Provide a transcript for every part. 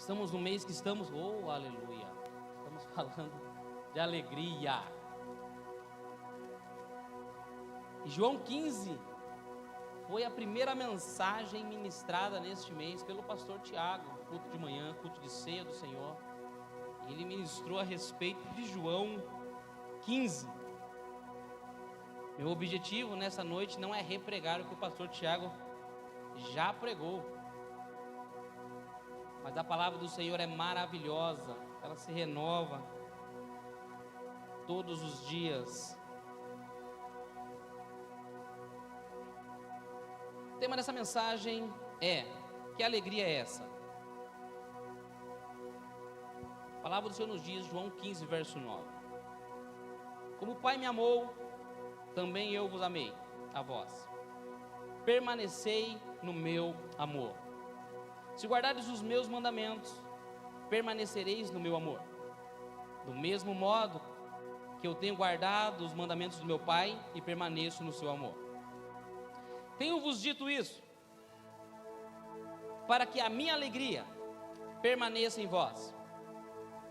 Estamos no mês que estamos, oh aleluia, estamos falando de alegria. E João 15 foi a primeira mensagem ministrada neste mês pelo pastor Tiago, culto de manhã, culto de ceia do Senhor. Ele ministrou a respeito de João 15. Meu objetivo nessa noite não é repregar o que o pastor Tiago já pregou, mas a palavra do Senhor é maravilhosa, ela se renova todos os dias. O tema dessa mensagem é: que alegria é essa? A palavra do Senhor nos diz, João 15, verso 9: como o Pai me amou, também eu vos amei, a vós. Permanecei no meu amor. Se guardardes os meus mandamentos, permanecereis no meu amor. Do mesmo modo que eu tenho guardado os mandamentos do meu Pai e permaneço no seu amor. Tenho-vos dito isso, para que a minha alegria permaneça em vós,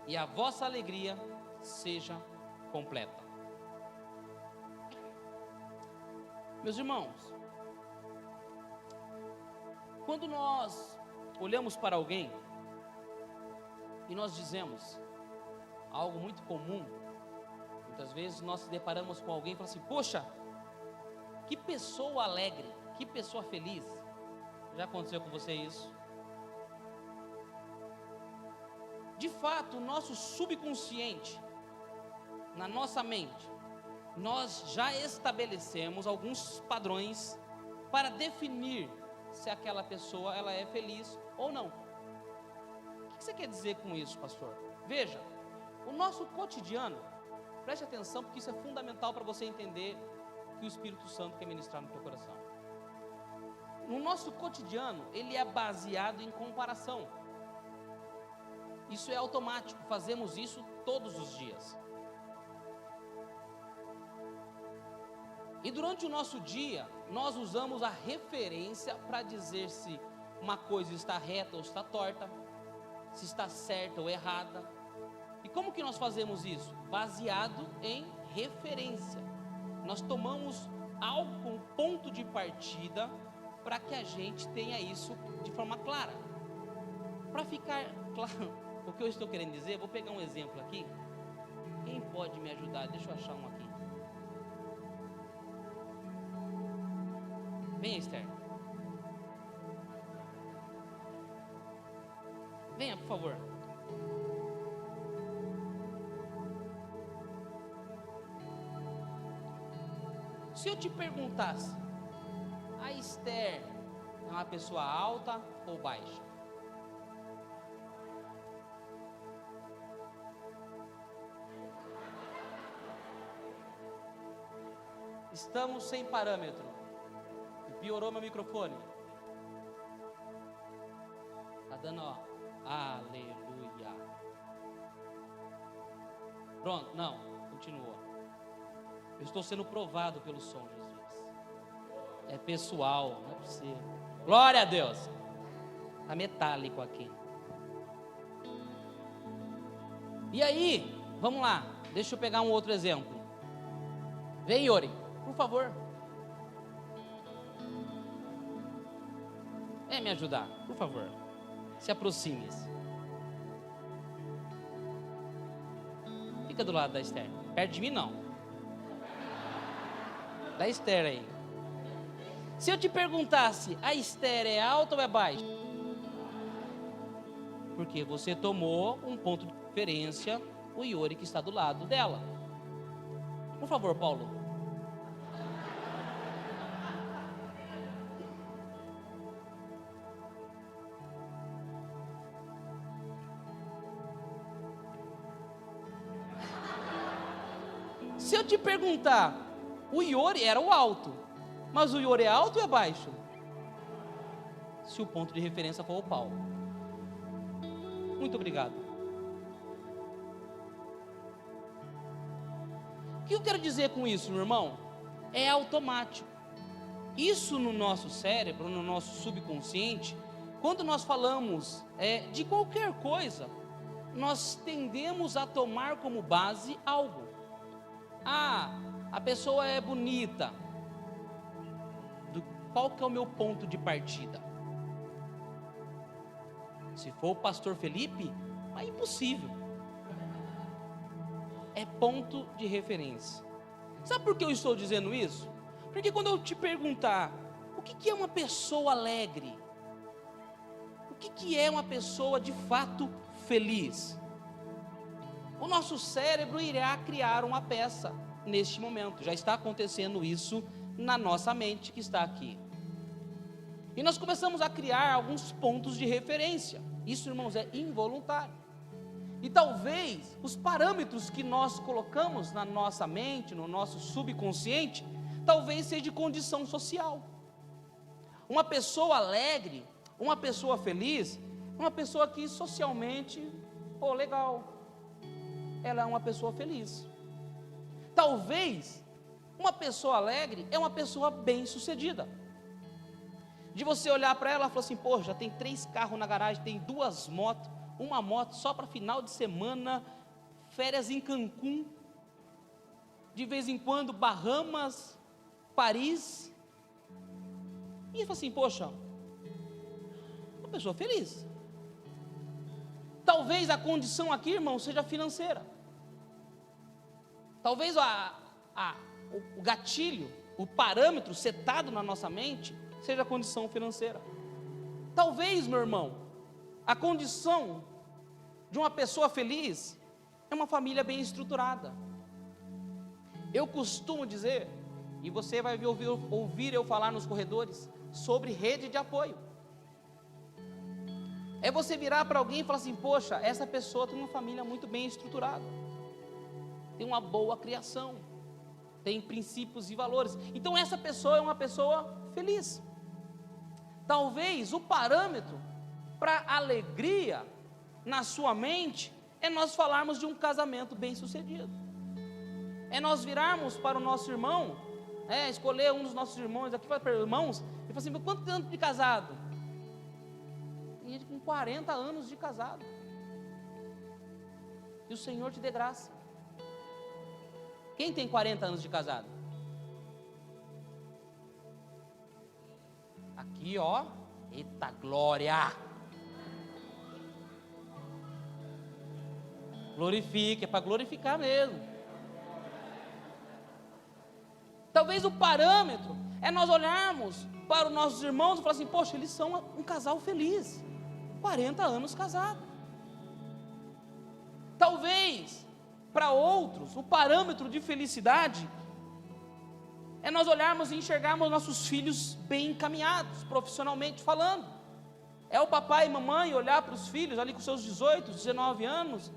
e a vossa alegria seja completa. Meus irmãos, quando nós olhamos para alguém e nós dizemos algo muito comum, muitas vezes nós se deparamos com alguém e falamos assim: poxa, que pessoa alegre, que pessoa feliz. Já aconteceu com você isso? De fato, o nosso subconsciente, na nossa mente, nós já estabelecemos alguns padrões para definir se aquela pessoa ela é feliz ou não. O que você quer dizer com isso, pastor? Veja, o nosso cotidiano, preste atenção, porque isso é fundamental para você entender o que o Espírito Santo quer ministrar no teu coração. No nosso cotidiano, ele é baseado em comparação. Isso é automático, fazemos isso todos os dias. E durante o nosso dia, nós usamos a referência para dizer se uma coisa está reta ou está torta, se está certa ou errada. E como que nós fazemos isso? Baseado em referência. Nós tomamos algo como ponto de partida para que a gente tenha isso de forma clara. Para ficar claro o que eu estou querendo dizer, vou pegar um exemplo aqui. Quem pode me ajudar? Deixa eu achar um aqui. Venha, Esther. Venha, por favor. Se eu te perguntasse, a Esther é uma pessoa alta ou baixa? Estamos sem parâmetro. Piorou meu microfone. Tá dando, ó. Aleluia. Pronto, não, continua. Eu estou sendo provado pelo som, Jesus. É pessoal, não é possível. Glória a Deus. Tá metálico aqui. E aí, vamos lá. Deixa eu pegar um outro exemplo. Vem, Yuri, por favor. Me ajudar, por favor. Se aproxime-se. Fica do lado da Esther. Perto de mim, não. Da Esther aí. Se eu te perguntasse, a Esther é alta ou é baixa? Porque você tomou um ponto de referência, o Yuri que está do lado dela. Por favor, Paulo. Se eu te perguntar, o Yuri era o alto, mas o Yuri é alto ou é baixo? Se o ponto de referência for o Paulo. Muito obrigado. O que eu quero dizer com isso, meu irmão? É automático. Isso no nosso cérebro, no nosso subconsciente, quando nós falamos de qualquer coisa, nós tendemos a tomar como base algo. A pessoa é bonita. Qual que é o meu ponto de partida? Se for o pastor Felipe, é impossível. É ponto de referência. Sabe por que eu estou dizendo isso? Porque quando eu te perguntar, o que é uma pessoa alegre? O que é uma pessoa de fato feliz? O nosso cérebro irá criar uma peça neste momento. Já está acontecendo isso na nossa mente que está aqui. E nós começamos a criar alguns pontos de referência. Isso, irmãos, é involuntário. E talvez os parâmetros que nós colocamos na nossa mente, no nosso subconsciente, talvez seja de condição social. Uma pessoa alegre, uma pessoa feliz, uma pessoa que socialmente, legal, ela é uma pessoa feliz. Talvez uma pessoa alegre é uma pessoa bem-sucedida. De você olhar para ela e falar assim, já tem 3 carros na garagem, tem 2 motos, uma moto só para final de semana, férias em Cancún, de vez em quando Bahamas, Paris. E fala assim, uma pessoa feliz. Talvez a condição aqui, irmão, seja financeira. Talvez o gatilho, o parâmetro setado na nossa mente, seja a condição financeira. Talvez, meu irmão, a condição de uma pessoa feliz é uma família bem estruturada. Eu costumo dizer, e você vai ouvir eu falar nos corredores, sobre rede de apoio. É você virar para alguém e falar assim, essa pessoa tem uma família muito bem estruturada, tem uma boa criação, tem princípios e valores, então essa pessoa é uma pessoa feliz. Talvez o parâmetro para alegria na sua mente é nós falarmos de um casamento bem sucedido, é nós virarmos para o nosso irmão, escolher um dos nossos irmãos aqui, para irmãos, e falar assim, quanto tempo de casado? E ele com 40 anos de casado, e o Senhor te dê graça. Quem tem 40 anos de casado? Aqui, eita glória! Glorifique, é para glorificar mesmo. Talvez o parâmetro é nós olharmos para os nossos irmãos e falar assim, eles são um casal feliz, 40 anos casado. Talvez para outros o parâmetro de felicidade é nós olharmos e enxergarmos nossos filhos bem encaminhados, profissionalmente falando. É o papai e mamãe olhar para os filhos ali com seus 18, 19 anos,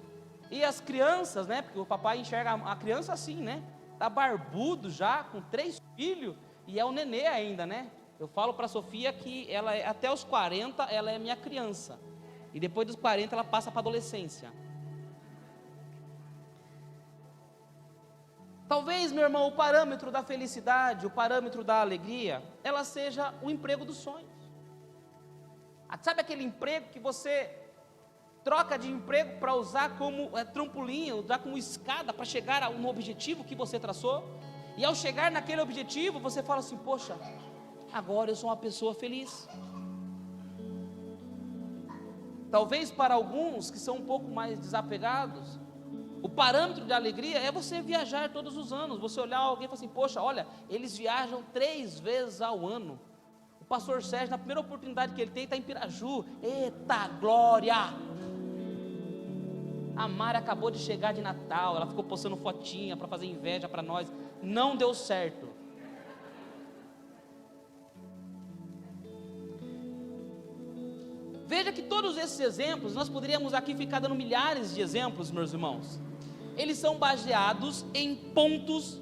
e as crianças, porque o papai enxerga a criança assim, está barbudo já, com 3 filhos, e é o nenê ainda, Eu falo para a Sofia que ela até os 40 ela é minha criança, e depois dos 40 ela passa para a adolescência. Talvez, meu irmão, o parâmetro da felicidade, o parâmetro da alegria, ela seja o emprego dos sonhos. Sabe aquele emprego que você troca de emprego para usar como trampolim, usar como escada para chegar no objetivo que você traçou? E ao chegar naquele objetivo, você fala assim, agora eu sou uma pessoa feliz. Talvez para alguns que são um pouco mais desapegados, o parâmetro de alegria é você viajar todos os anos. Você olhar alguém e falar assim, olha, eles viajam 3 vezes ao ano. O pastor Sérgio, na primeira oportunidade que ele tem, está em Piraju. Eita glória! A Mari acabou de chegar de Natal, ela ficou postando fotinha para fazer inveja para nós. Não deu certo. Veja que todos esses exemplos, nós poderíamos aqui ficar dando milhares de exemplos, meus irmãos. Eles são baseados em pontos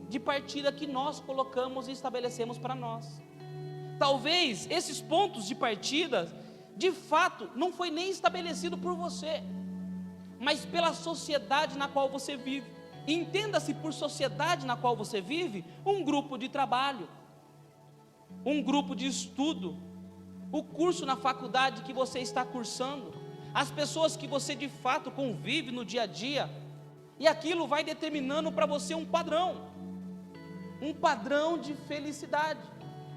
de partida que nós colocamos e estabelecemos para nós. Talvez esses pontos de partida, de fato, não foi nem estabelecido por você, mas pela sociedade na qual você vive. Entenda-se por sociedade na qual você vive, um grupo de trabalho, um grupo de estudo, o curso na faculdade que você está cursando, as pessoas que você de fato convive no dia a dia, e aquilo vai determinando para você um padrão de felicidade.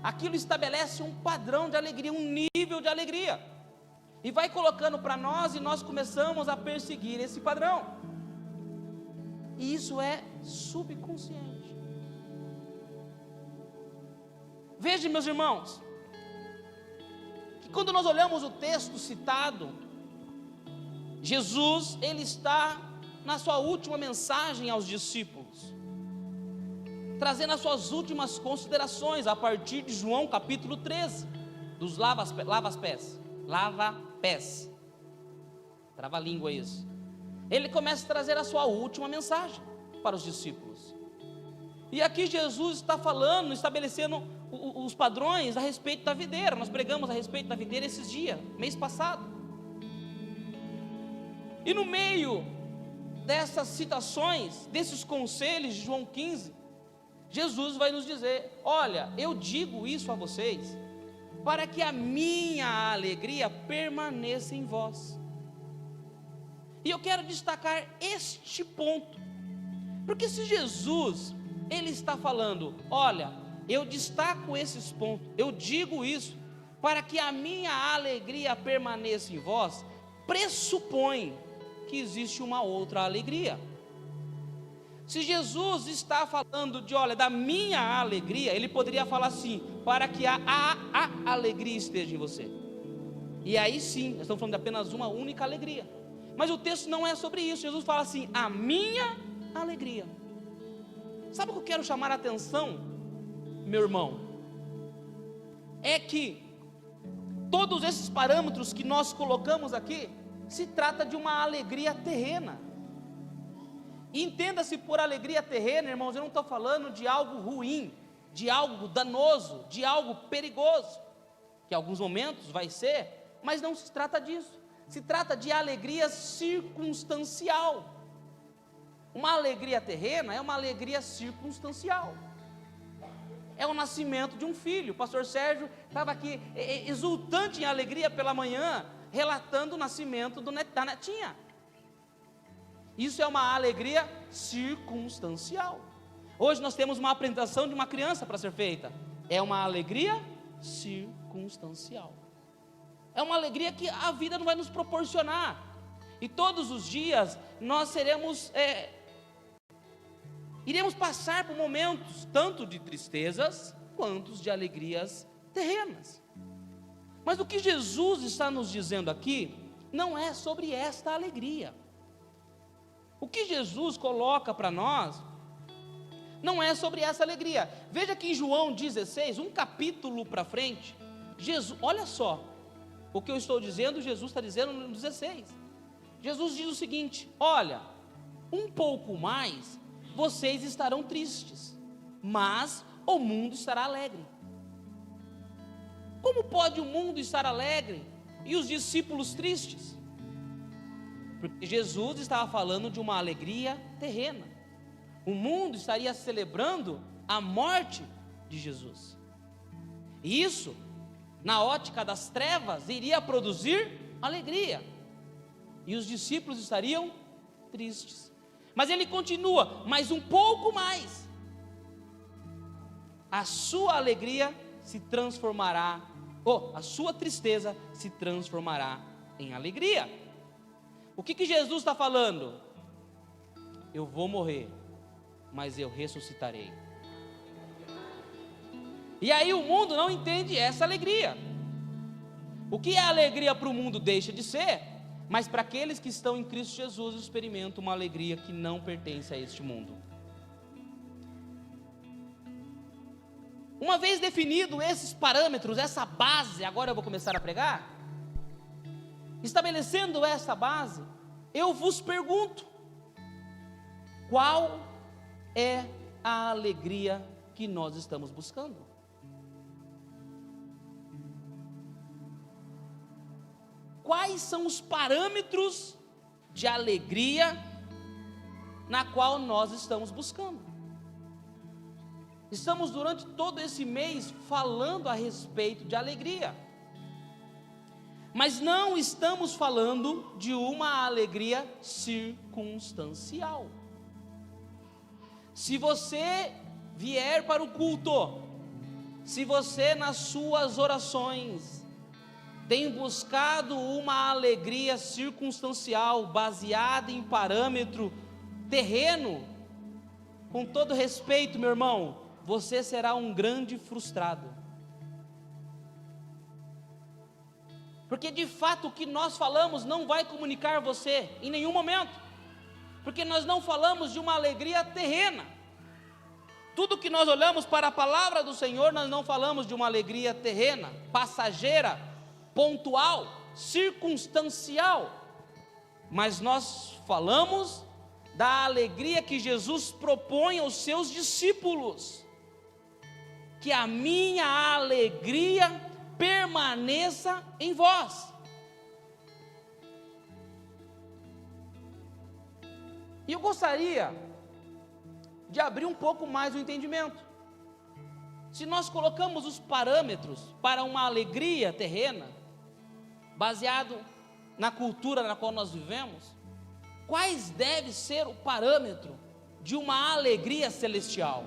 Aquilo estabelece um padrão de alegria, um nível de alegria, e vai colocando para nós, e nós começamos a perseguir esse padrão, e isso é subconsciente. Veja, meus irmãos, que quando nós olhamos o texto citado, Jesus, ele está na sua última mensagem aos discípulos, trazendo as suas últimas considerações, a partir de João capítulo 13, dos lava-pés, trava-língua isso. Ele começa a trazer a sua última mensagem para os discípulos, e aqui Jesus está falando, estabelecendo os padrões a respeito da videira. Nós pregamos a respeito da videira esses dias, mês passado, e no meio dessas citações, desses conselhos de João 15, Jesus vai nos dizer: olha, eu digo isso a vocês, para que a minha alegria permaneça em vós. E eu quero destacar este ponto, porque se Jesus, ele está falando, olha, eu destaco esses pontos, eu digo isso, para que a minha alegria permaneça em vós, pressupõe que existe uma outra alegria. Se Jesus está falando olha, da minha alegria, ele poderia falar assim, para que a alegria esteja em você. E aí sim, nós estamos falando de apenas uma única alegria. Mas o texto não é sobre isso. Jesus fala assim, a minha alegria. Sabe o que eu quero chamar a atenção, meu irmão? É que todos esses parâmetros que nós colocamos aqui, se trata de uma alegria terrena. Entenda-se por alegria terrena, irmãos, eu não estou falando de algo ruim, de algo danoso, de algo perigoso, que em alguns momentos vai ser, mas não se trata disso. Se trata de alegria circunstancial. Uma alegria terrena é uma alegria circunstancial. É o nascimento de um filho. O pastor Sérgio estava aqui exultante em alegria pela manhã, relatando o nascimento da netinha. Isso é uma alegria circunstancial. Hoje nós temos uma apresentação de uma criança para ser feita. É uma alegria circunstancial. É uma alegria que a vida não vai nos proporcionar. E todos os dias nós iremos passar por momentos tanto de tristezas quanto de alegrias terrenas. Mas o que Jesus está nos dizendo aqui não é sobre esta alegria. O que Jesus coloca para nós não é sobre essa alegria. Veja que em João 16, um capítulo para frente, Jesus, olha só, o que eu estou dizendo, Jesus está dizendo no 16. Jesus diz o seguinte: olha, um pouco mais vocês estarão tristes, mas o mundo estará alegre. Como pode o mundo estar alegre e os discípulos tristes? Porque Jesus estava falando de uma alegria terrena. O mundo estaria celebrando a morte de Jesus. E isso, na ótica das trevas, iria produzir alegria. E os discípulos estariam tristes. Mas ele continua, mas um pouco mais. A sua alegria se transformará, a sua tristeza se transformará em alegria. O que Jesus está falando? Eu vou morrer, mas eu ressuscitarei. E aí o mundo não entende essa alegria. O que é alegria para o mundo deixa de ser, mas para aqueles que estão em Cristo Jesus experimentam uma alegria que não pertence a este mundo. Uma vez definido esses parâmetros, essa base, agora eu vou começar a pregar. Estabelecendo essa base, eu vos pergunto: qual é a alegria que nós estamos buscando? Quais são os parâmetros de alegria na qual nós estamos buscando? Estamos durante todo esse mês falando a respeito de alegria. Mas não estamos falando de uma alegria circunstancial. Se você vier para o culto, se você nas suas orações tem buscado uma alegria circunstancial baseada em parâmetro terreno, com todo respeito, meu irmão, você será um grande frustrado. Porque de fato o que nós falamos não vai comunicar você em nenhum momento, porque nós não falamos de uma alegria terrena. Tudo que nós olhamos para a palavra do Senhor, nós não falamos de uma alegria terrena, passageira, pontual, circunstancial, mas nós falamos da alegria que Jesus propõe aos seus discípulos, que a minha alegria permaneça em vós. E eu gostaria de abrir um pouco mais o entendimento. Se nós colocamos os parâmetros para uma alegria terrena, baseado na cultura na qual nós vivemos, quais deve ser o parâmetro de uma alegria celestial?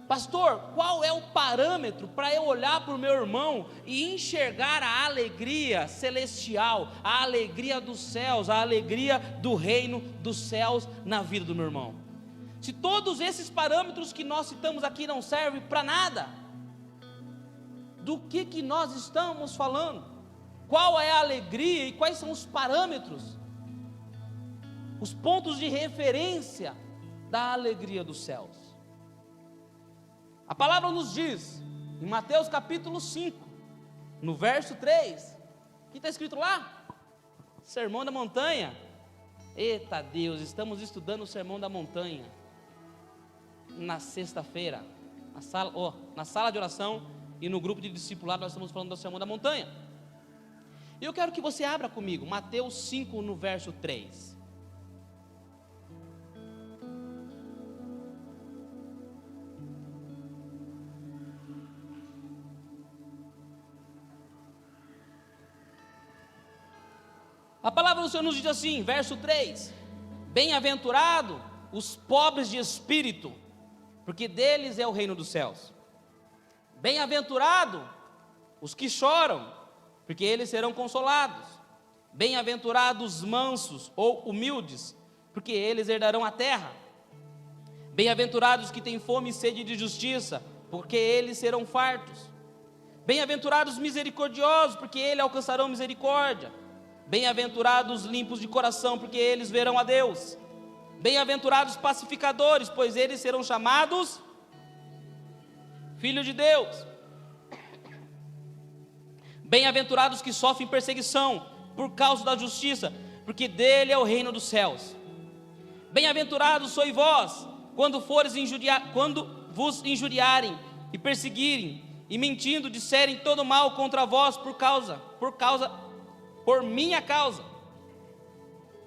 Pastor, qual é o parâmetro para eu olhar para o meu irmão e enxergar a alegria celestial, a alegria dos céus, a alegria do reino dos céus na vida do meu irmão? Se todos esses parâmetros que nós citamos aqui não servem para nada, do que nós estamos falando? Qual é a alegria e quais são os parâmetros, os pontos de referência da alegria dos céus? A palavra nos diz, em Mateus capítulo 5, no verso 3, o que está escrito lá? Sermão da montanha. Eita Deus, estamos estudando o Sermão da Montanha na sexta-feira, na sala de oração e no grupo de discipulado nós estamos falando do Sermão da Montanha. E eu quero que você abra comigo, Mateus 5 no verso 3. A palavra do Senhor nos diz assim, verso 3: bem-aventurado os pobres de espírito, porque deles é o reino dos céus. Bem-aventurado os que choram, porque eles serão consolados. Bem-aventurados os mansos ou humildes, porque eles herdarão a terra. Bem-aventurados que têm fome e sede de justiça, porque eles serão fartos. Bem-aventurados os misericordiosos, porque eles alcançarão misericórdia. Bem-aventurados os limpos de coração, porque eles verão a Deus. Bem-aventurados os pacificadores, pois eles serão chamados filhos de Deus. Bem-aventurados que sofrem perseguição por causa da justiça, porque dele é o reino dos céus. Bem-aventurados sois vós, quando vos injuriarem e perseguirem, e mentindo disserem todo mal contra vós por minha causa.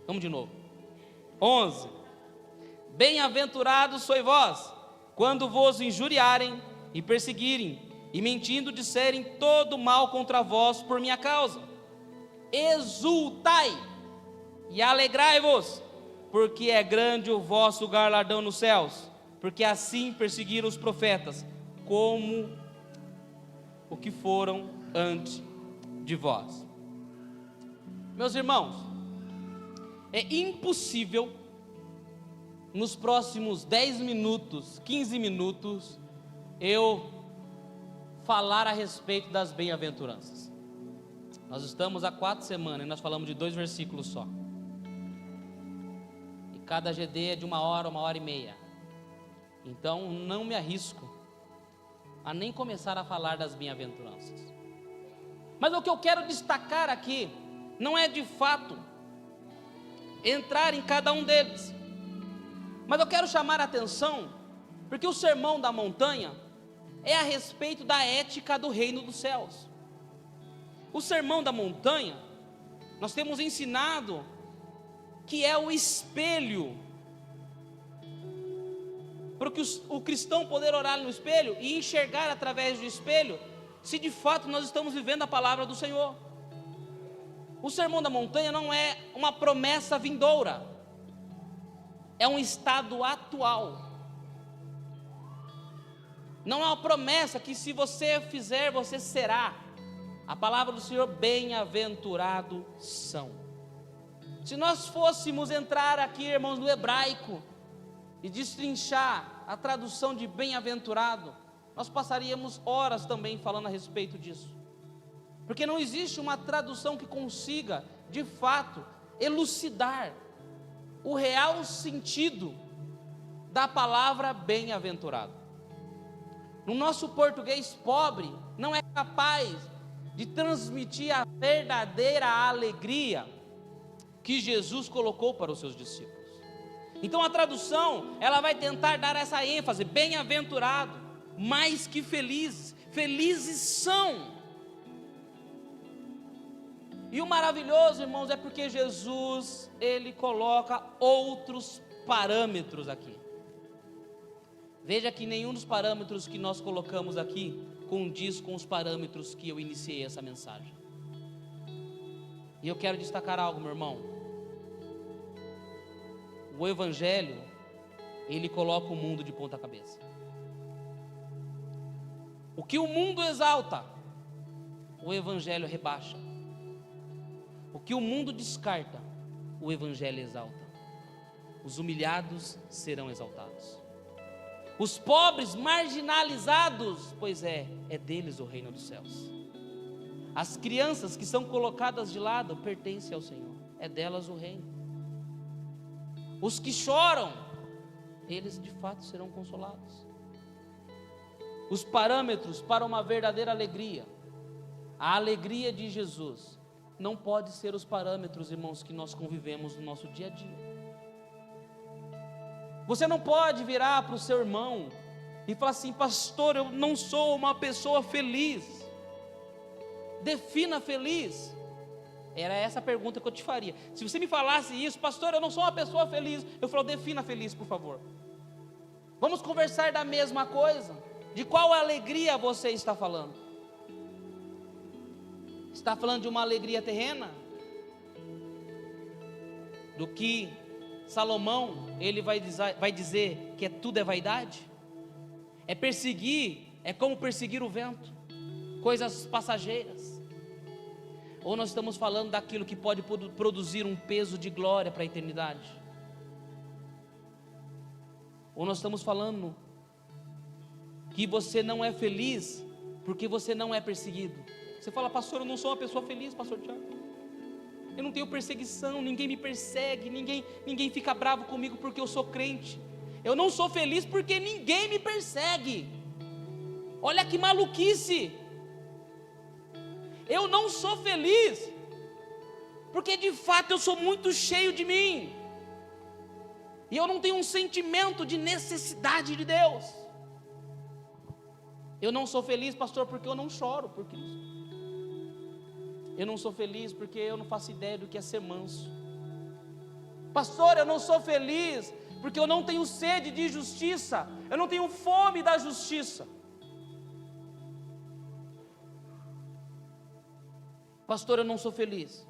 Vamos de novo. 11. Bem-aventurados sois vós, quando vos injuriarem e perseguirem, e mentindo disserem todo mal contra vós por minha causa. Exultai e alegrai-vos, porque é grande o vosso galardão nos céus, porque assim perseguiram os profetas, como o que foram antes de vós. Meus irmãos, é impossível nos próximos 10 minutos, 15 minutos, eu falar a respeito das bem-aventuranças. Nós estamos há 4 semanas e nós falamos de 2 versículos só. E cada GD é de 1 hora e meia. Então não me arrisco a nem começar a falar das bem-aventuranças. Mas o que eu quero destacar aqui não é de fato entrar em cada um deles, mas eu quero chamar a atenção, porque o Sermão da Montanha é a respeito da ética do reino dos céus. O Sermão da Montanha, nós temos ensinado que é o espelho, para o cristão poder orar no espelho e enxergar através do espelho, se de fato nós estamos vivendo a palavra do Senhor. O Sermão da Montanha não é uma promessa vindoura, é um estado atual. Não é uma promessa que se você fizer, você será. A palavra do Senhor, bem-aventurados são. Se nós fôssemos entrar aqui, irmãos, no hebraico e destrinchar a tradução de bem-aventurado, nós passaríamos horas também falando a respeito disso. Porque não existe uma tradução que consiga, de fato, elucidar o real sentido da palavra bem-aventurado. No nosso português pobre, não é capaz de transmitir a verdadeira alegria que Jesus colocou para os seus discípulos. Então a tradução, ela vai tentar dar essa ênfase, bem-aventurado, mais que felizes, felizes são. E o maravilhoso, irmãos, é porque Jesus, ele coloca outros parâmetros aqui. Veja que nenhum dos parâmetros que nós colocamos aqui condiz com os parâmetros que eu iniciei essa mensagem. E eu quero destacar algo, meu irmão. O Evangelho, ele coloca o mundo de ponta cabeça. O que o mundo exalta, o Evangelho rebaixa. O que o mundo descarta, o Evangelho exalta. Os humilhados serão exaltados. Os pobres marginalizados, pois é deles o reino dos céus. As crianças que são colocadas de lado pertencem ao Senhor, é delas o reino. Os que choram, eles de fato serão consolados. Os parâmetros para uma verdadeira alegria, a alegria de Jesus, não pode ser os parâmetros, irmãos, que nós convivemos no nosso dia a dia. Você não pode virar para o seu irmão e falar assim: pastor, eu não sou uma pessoa feliz. Defina feliz. Era essa a pergunta que eu te faria. Se você me falasse isso: pastor, eu não sou uma pessoa feliz, eu falo: defina feliz, por favor. Vamos conversar da mesma coisa. De qual alegria você está falando? Está falando de uma alegria terrena? Do que Salomão, ele vai dizer que tudo é vaidade? É perseguir, é como perseguir o vento, coisas passageiras. Ou nós estamos falando daquilo que pode produzir um peso de glória para a eternidade? Ou nós estamos falando que você não é feliz porque você não é perseguido? Você fala: pastor, eu não sou uma pessoa feliz, pastor Tiago. Eu não tenho perseguição, ninguém me persegue, ninguém fica bravo comigo porque eu sou crente. Eu não sou feliz porque ninguém me persegue. Olha que maluquice. Eu não sou feliz porque de fato eu sou muito cheio de mim. E eu não tenho um sentimento de necessidade de Deus. Eu não sou feliz, pastor, porque eu não choro por Cristo. Eu não sou feliz porque eu não faço ideia do que é ser manso. Pastor, eu não sou feliz porque eu não tenho sede de justiça. Eu não tenho fome da justiça. Pastor, eu não sou feliz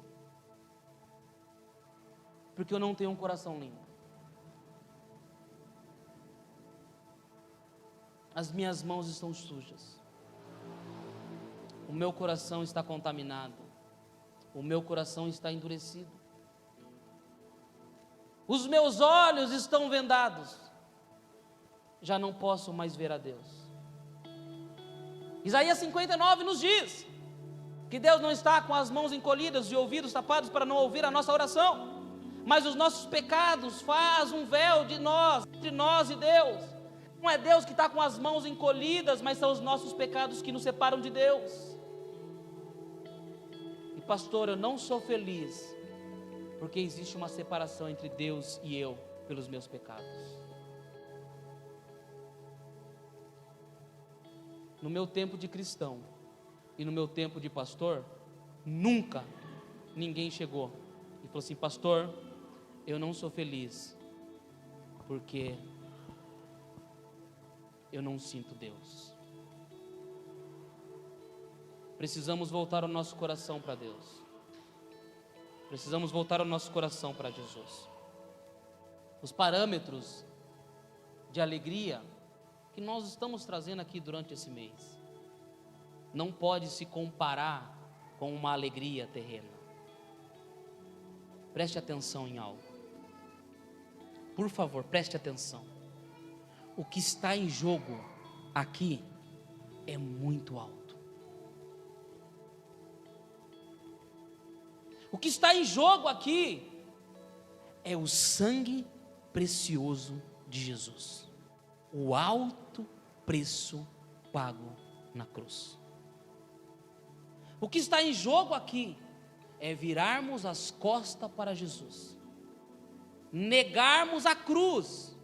porque eu não tenho um coração limpo. As minhas mãos estão sujas. O meu coração está contaminado. O meu coração está endurecido. Os meus olhos estão vendados. Já não posso mais ver a Deus. Isaías 59 nos diz que Deus não está com as mãos encolhidas e ouvidos tapados para não ouvir a nossa oração, mas os nossos pecados faz um véu de nós, entre nós e Deus. Não é Deus que está com as mãos encolhidas, mas são os nossos pecados que nos separam de Deus. E pastor, eu não sou feliz porque existe uma separação entre Deus e eu pelos meus pecados. No meu tempo de cristão e no meu tempo de pastor, nunca ninguém chegou e falou assim: pastor, eu não sou feliz porque eu não sinto Deus. Precisamos voltar o nosso coração para Deus. Precisamos voltar o nosso coração para Jesus. Os parâmetros de alegria que nós estamos trazendo aqui durante esse mês não pode se comparar com uma alegria terrena. Preste atenção em algo. Por favor, preste atenção. O que está em jogo aqui é muito alto. O que está em jogo aqui é o sangue precioso de Jesus. O alto preço pago na cruz. O que está em jogo aqui é virarmos as costas para Jesus, negarmos a cruz,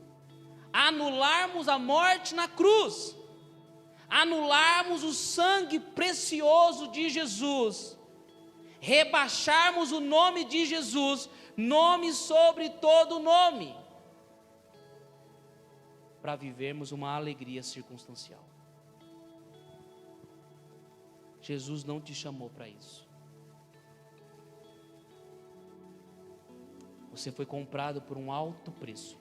anularmos a morte na cruz, anularmos o sangue precioso de Jesus, rebaixarmos o nome de Jesus, nome sobre todo nome, para vivermos uma alegria circunstancial. Jesus não te chamou para isso. Você foi comprado por um alto preço,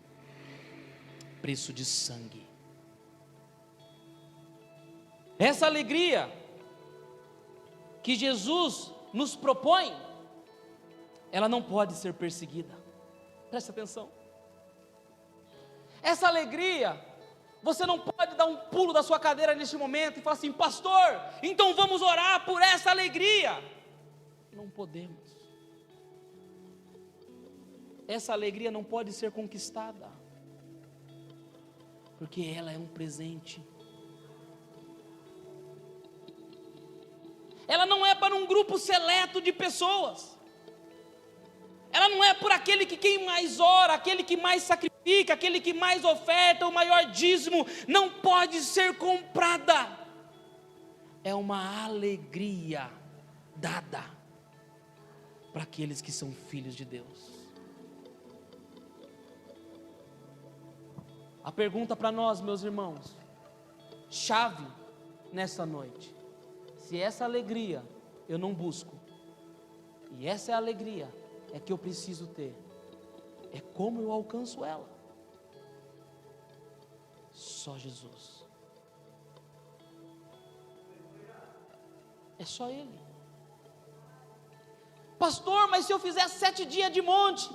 preço de sangue. Essa alegria que Jesus nos propõe, ela não pode ser perseguida. Preste atenção. Essa alegria, você não pode dar um pulo da sua cadeira neste momento e falar assim: pastor, então vamos orar por essa alegria. Não podemos. Essa alegria não pode ser conquistada, porque ela é um presente. Ela não é para um grupo seleto de pessoas. Ela não é por aquele que quem mais ora, aquele que mais sacrifica, aquele que mais oferta, o maior dízimo. Não pode ser comprada. É uma alegria dada para aqueles que são filhos de Deus. A pergunta para nós, meus irmãos, chave nessa noite: se essa alegria eu não busco, e essa é a alegria é que eu preciso ter, é como eu alcanço ela? Só Jesus. É só Ele. Pastor, mas se eu fizer 7 dias de monte?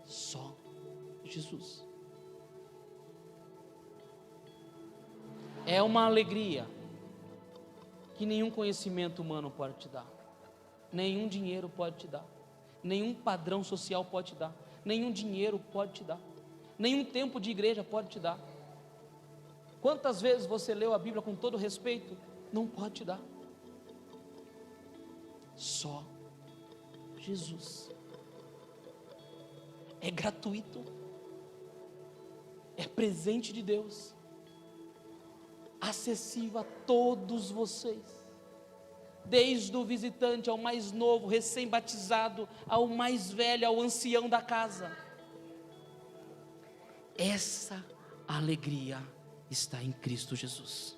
Só Jesus. É uma alegria que nenhum conhecimento humano pode te dar, nenhum dinheiro pode te dar, nenhum padrão social pode te dar, nenhum dinheiro pode te dar, nenhum tempo de igreja pode te dar. Quantas vezes você leu a Bíblia com todo respeito? Não pode te dar. Só Jesus. É gratuito, é presente de Deus, acessível a todos vocês, desde o visitante ao mais novo, recém-batizado, ao mais velho, ao ancião da casa. Essa alegria está em Cristo Jesus.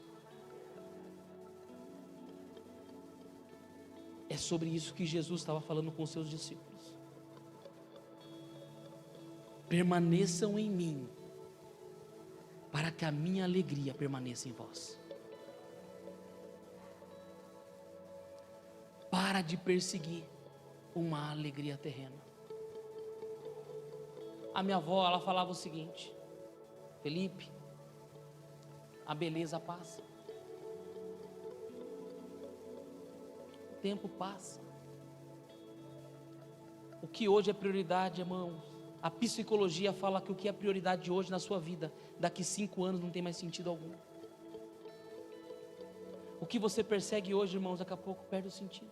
É sobre isso que Jesus estava falando com os seus discípulos. Permaneçam em mim, para que a minha alegria permaneça em vós. Para de perseguir uma alegria terrena. A minha avó, ela falava o seguinte: Felipe, a beleza passa, o tempo passa. O que hoje é prioridade, irmãos, a psicologia fala que o que é prioridade hoje na sua vida, daqui 5 anos não tem mais sentido algum. O que você persegue hoje, irmãos, daqui a pouco perde o sentido.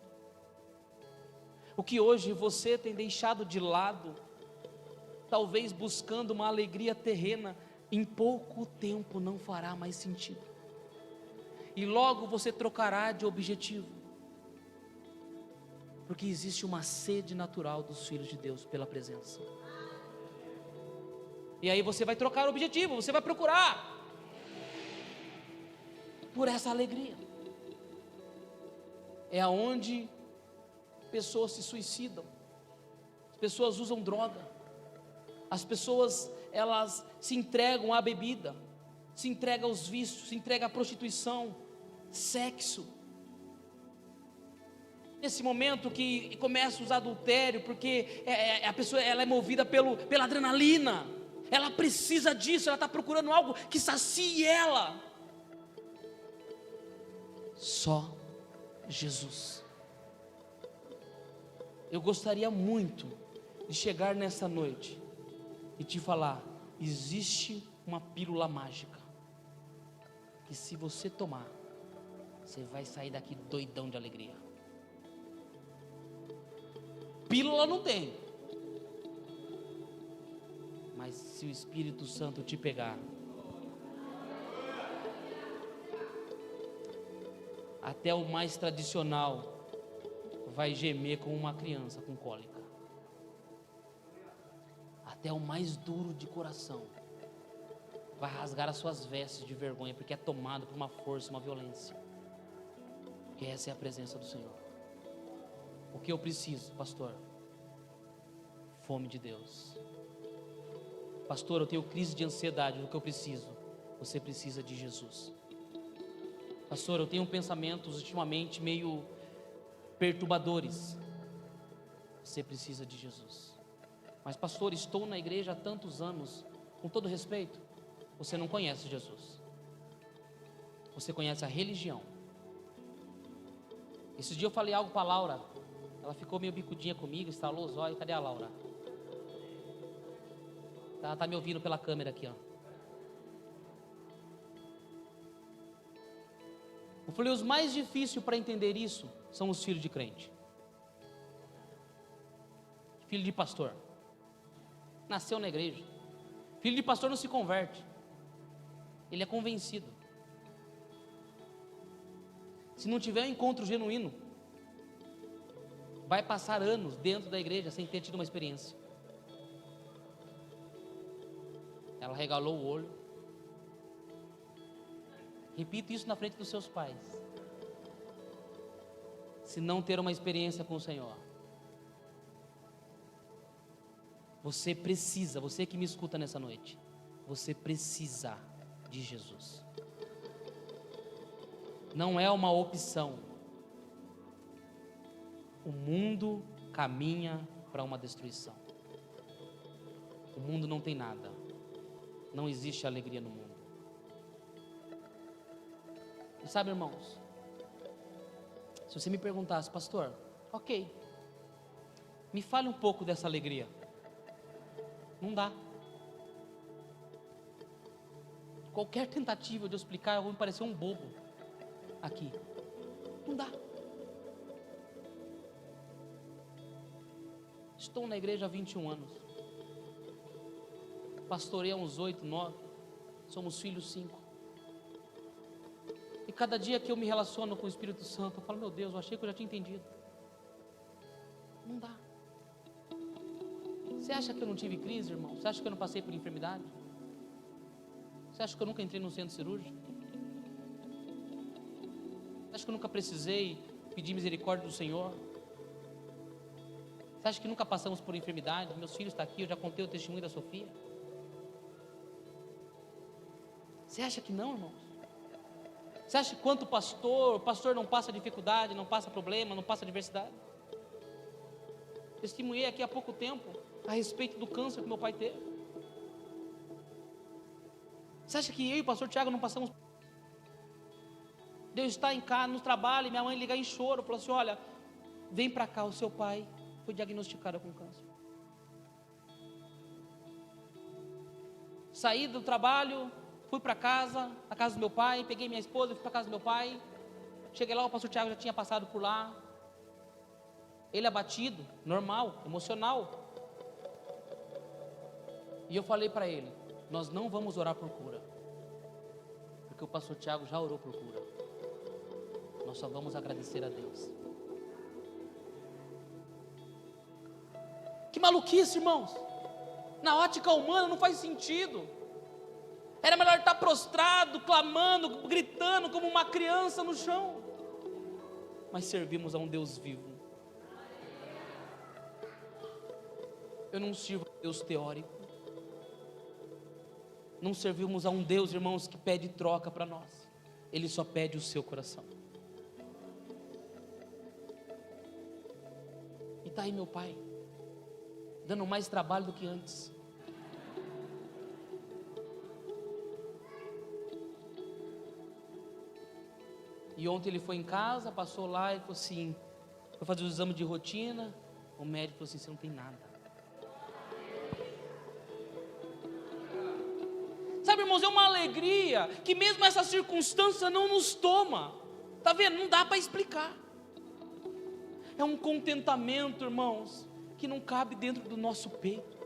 O que hoje você tem deixado de lado, talvez buscando uma alegria terrena, em pouco tempo não fará mais sentido. E logo você trocará de objetivo. Porque existe uma sede natural dos filhos de Deus pela presença. E aí você vai trocar o objetivo, você vai procurar. por essa alegria. É aonde pessoas se suicidam, as pessoas usam droga, as pessoas elas se entregam à bebida, se entregam aos vícios, se entregam à prostituição, sexo. Nesse momento que começa os adultérios, porque a pessoa ela é movida pela adrenalina, ela precisa disso, ela está procurando algo que sacie ela. Só Jesus. Eu gostaria muito de chegar nessa noite e te falar: existe uma pílula mágica, que se você tomar, você vai sair daqui doidão de alegria. Pílula não tem, mas se o Espírito Santo te pegar, até o mais tradicional vai gemer como uma criança com cólica. Até o mais duro de coração vai rasgar as suas vestes de vergonha, porque é tomado por uma força, uma violência. Porque essa é a presença do Senhor. O que eu preciso, pastor? Fome de Deus. Pastor, eu tenho crise de ansiedade. O que eu preciso? Você precisa de Jesus. Pastor, eu tenho pensamentos ultimamente meio perturbadores. Você precisa de Jesus. Mas pastor, estou na igreja há tantos anos. Com todo respeito, você não conhece Jesus. Você conhece a religião. Esse dia eu falei algo para a Laura. Ela ficou meio bicudinha comigo, estalou os olhos. Cadê a Laura? Ela está me ouvindo pela câmera aqui, ó. Eu falei: os mais difíceis para entender isso são os filhos de crente. Filho de pastor. Nasceu na igreja. Filho de pastor não se converte. Ele é convencido. Se não tiver um encontro genuíno, vai passar anos dentro da igreja sem ter tido uma experiência. Ela regalou o olho. Repito isso na frente dos seus pais. Se não ter uma experiência com o Senhor, você precisa, você que me escuta nessa noite, você precisa de Jesus. Não é uma opção. O mundo caminha para uma destruição. O mundo não tem nada. Não existe alegria no mundo. E sabe, irmãos, se você me perguntasse: pastor, ok, me fale um pouco dessa alegria. Não dá. Qualquer tentativa de eu explicar, eu vou me parecer um bobo aqui. Não dá. Estou na igreja há 21 anos. Pastorei há uns 8, 9. Somos filhos 5. E cada dia que eu me relaciono com o Espírito Santo, eu falo: meu Deus, eu achei que eu já tinha entendido. Não dá. Você acha que eu não tive crise, irmão? Você acha que eu não passei por enfermidade? Você acha que eu nunca entrei num centro cirúrgico? Você acha que eu nunca precisei pedir misericórdia do Senhor? Você acha que nunca passamos por enfermidade? Meus filhos estão aqui, eu já contei o testemunho da Sofia. Você acha que não, irmãos? Você acha que quanto o pastor não passa dificuldade, não passa problema, não passa adversidade? Testemunhei aqui há pouco tempo a respeito do câncer que meu pai teve. Você acha que eu e o pastor Tiago não passamos? Deus está em casa, no trabalho, e minha mãe ligar em choro, falou assim: olha, vem para cá, o seu pai foi diagnosticado com câncer. Saí do trabalho, fui para casa, a casa do meu pai, peguei minha esposa, fui para a casa do meu pai. Cheguei lá, o pastor Tiago já tinha passado por lá. Ele abatido, normal, emocional. E eu falei para ele: nós não vamos orar por cura, porque o pastor Tiago já orou por cura. Nós só vamos agradecer a Deus. Que maluquice, irmãos. Na ótica humana não faz sentido. Era melhor estar prostrado, clamando, gritando como uma criança no chão. Mas servimos a um Deus vivo. Eu não sirvo a um Deus teórico. Não servimos a um Deus, irmãos, que pede troca para nós. Ele só pede o seu coração. E está aí meu pai, dando mais trabalho do que antes. E ontem ele foi em casa, passou lá e falou assim, foi fazer o exame de rotina. O médico falou assim, você não tem nada. Sabe, irmãos, é uma alegria que mesmo essa circunstância não nos toma. Está vendo? Não dá para explicar. É um contentamento, irmãos, que não cabe dentro do nosso peito.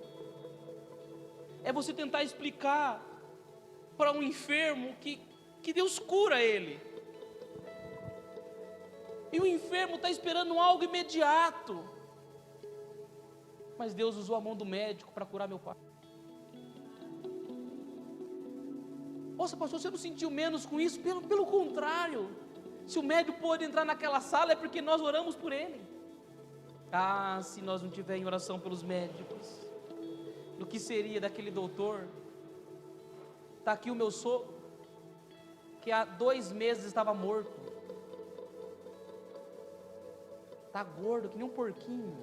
É você tentar explicar para um enfermo que Deus cura ele. E o enfermo está esperando algo imediato. Mas Deus usou a mão do médico para curar meu pai. Nossa, pastor, você não sentiu menos com isso? Pelo contrário. Se o médico pôde entrar naquela sala é porque nós oramos por ele. Ah, se nós não tivermos em oração pelos médicos, do que seria daquele doutor? Está aqui o meu sogro, que há 2 meses estava morto. Está gordo, que nem um porquinho.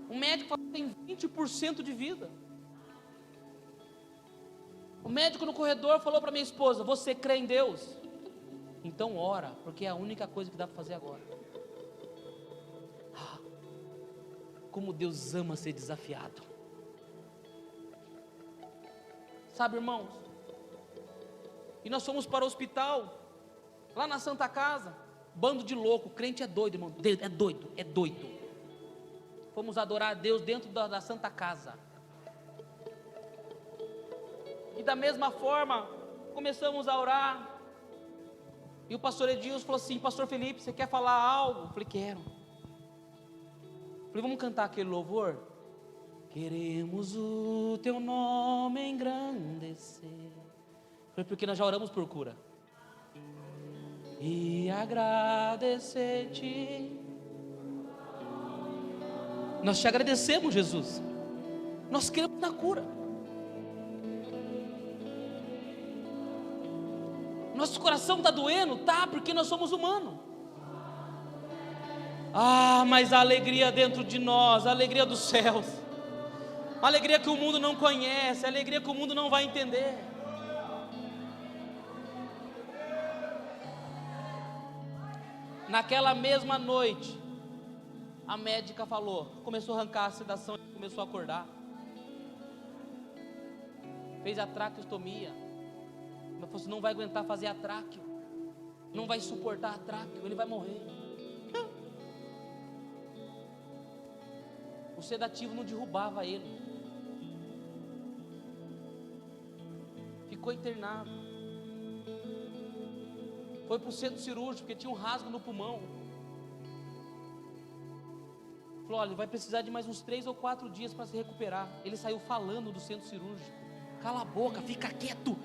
O médico falou que tem 20% de vida. O médico no corredor falou para minha esposa, você crê em Deus? Então ora, porque é a única coisa que dá para fazer agora. Ah, como Deus ama ser desafiado. Sabe, irmãos? E nós fomos para o hospital, lá na Santa Casa, bando de louco, crente é doido, irmão, é doido. Fomos adorar a Deus dentro da Santa Casa. E da mesma forma, começamos a orar. E o pastor Edilson falou assim, pastor Felipe, você quer falar algo? Eu falei, quero. Eu falei, vamos cantar aquele louvor? Queremos o teu nome engrandecer. Eu falei, porque nós já oramos por cura. E agradecer-te. Nós te agradecemos, Jesus. Nós queremos na cura. Nosso coração está doendo? Tá, porque nós somos humanos. Ah, mas a alegria dentro de nós, a alegria dos céus, a alegria que o mundo não conhece, a alegria que o mundo não vai entender. Naquela mesma noite, a médica falou, começou a arrancar a sedação, começou a acordar. Fez a traqueostomia. Mas falou assim, não vai aguentar fazer a tráqueo, não vai suportar a tráqueo, ele vai morrer. O sedativo não derrubava ele. Ficou internado. Foi para o centro cirúrgico, porque tinha um rasgo no pulmão. Falou, olha, ele vai precisar de mais uns 3 ou 4 dias para se recuperar. Ele saiu falando do centro cirúrgico. Cala a boca, fica quieto,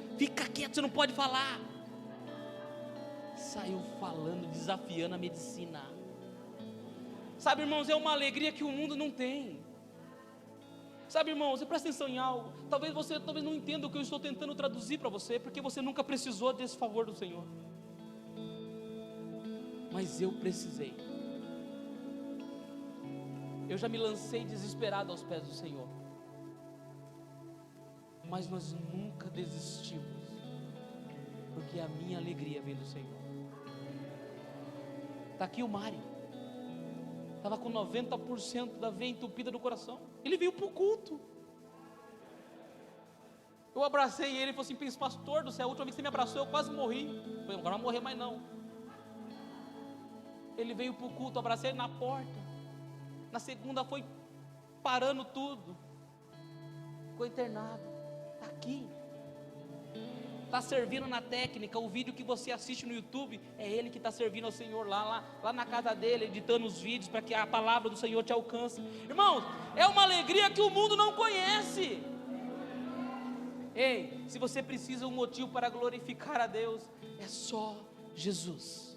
você não pode falar. Saiu falando, desafiando a medicina. Sabe, irmãos, é uma alegria que o mundo não tem. Sabe, irmãos, você presta atenção em algo. Talvez você não entenda o que eu estou tentando traduzir para você, porque você nunca precisou desse favor do Senhor. Mas eu precisei. Eu já me lancei desesperado aos pés do Senhor. Mas nós nunca desistimos, porque a minha alegria vem do Senhor. Está aqui o Mário, estava com 90% da veia entupida do coração. Ele veio para o culto. Eu abracei ele e falei assim, pensa, pastor do céu, a última vez que você me abraçou eu quase morri. Eu falei, agora não vou morrer mais não. Ele veio para o culto, eu abracei ele na porta. Na segunda foi parando tudo. Ficou internado. Está está servindo na técnica, o vídeo que você assiste no YouTube, é ele que está servindo ao Senhor lá na casa dele, editando os vídeos para que a palavra do Senhor te alcance. Irmãos, é uma alegria que o mundo não conhece. Ei, se você precisa de um motivo para glorificar a Deus, é só Jesus.